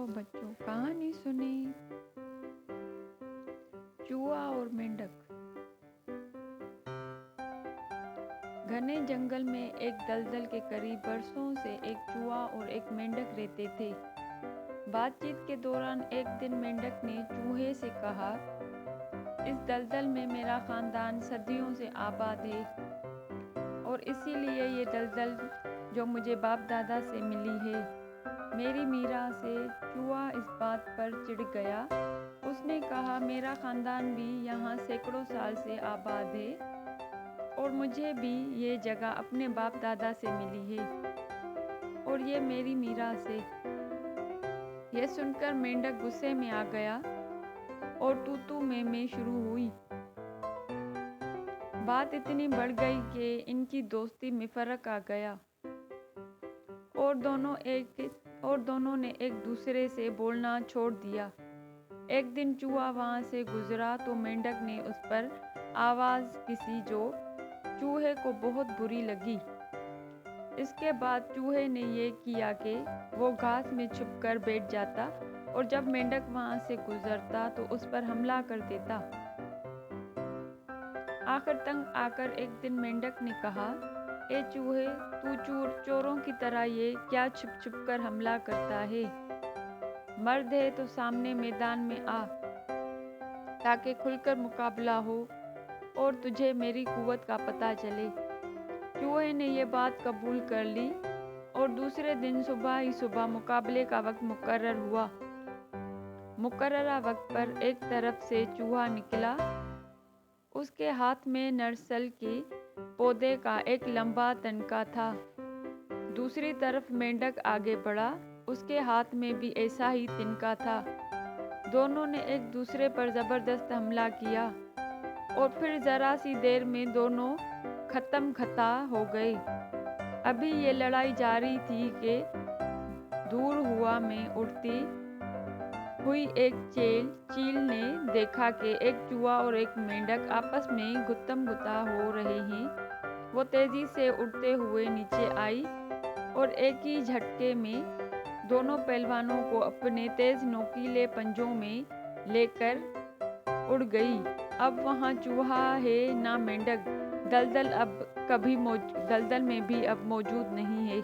आओ बच्चों कहानी सुने। चूहा और मेंढक। घने जंगल में एक दलदल के करीब बरसों से एक चूहा और एक मेंढक रहते थे। बातचीत के दौरान एक दिन मेंढक ने चूहे से कहा, इस दलदल में मेरा खानदान सदियों से आबाद है और इसीलिए ये दलदल जो मुझे बाप दादा से मिली है। मेरी मीरा से चूहा इस बात पर चिढ़ गया। उसने कहा, मेरा खानदान भी यहाँ सैकड़ों साल से आबाद है और मुझे भी ये जगह अपने बाप दादा से मिली है और ये मेरी मीरा से। यह सुनकर मेंढक गुस्से में आ गया और तू मैं शुरू हुई। बात इतनी बढ़ गई कि इनकी दोस्ती में फर्क आ गया और दोनों ने एक दूसरे से बोलना छोड़ दिया। एक दिन चूहा वहां से गुजरा तो मेंढक ने उस पर आवाज किसी जो चूहे को बहुत बुरी लगी। इसके बाद चूहे ने ये किया कि वो घास में छुपकर बैठ जाता और जब मेंढक वहां से गुजरता तो उस पर हमला कर देता। आखिर तंग आकर एक दिन मेंढक ने कहा, ए चूहे, तू चोरों की तरह ये क्या छुप कर हमला करता है? मर्द है तो सामने मैदान में आ ताकि खुलकर मुकाबला हो और तुझे मेरी कुव्वत का पता चले। चूहे ने ये बात कबूल कर ली और दूसरे दिन सुबह ही सुबह मुकाबले का वक्त मुकर्रर हुआ। मुकर्ररा वक्त पर एक तरफ से चूहा निकला। उसके हाथ में नरसल के पौधे का एक लंबा तनका था। दूसरी तरफ मेंढक आगे बढ़ा। उसके हाथ में भी ऐसा ही तिनका था। दोनों ने एक दूसरे पर जबरदस्त हमला किया और फिर जरा सी देर में दोनों खत्म हो गए। अभी ये लड़ाई जारी थी कि दूर हवा में उड़ती हुई एक चील ने देखा कि एक चूहा और एक मेंढक आपस में गुत्तम गुत्ता हो रहे हैं। वो तेजी से उड़ते हुए नीचे आई और एक ही झटके में दोनों पहलवानों को अपने तेज नोकीले पंजों में लेकर उड़ गई। अब वहाँ चूहा है ना मेंढक। दलदल में भी अब मौजूद नहीं है।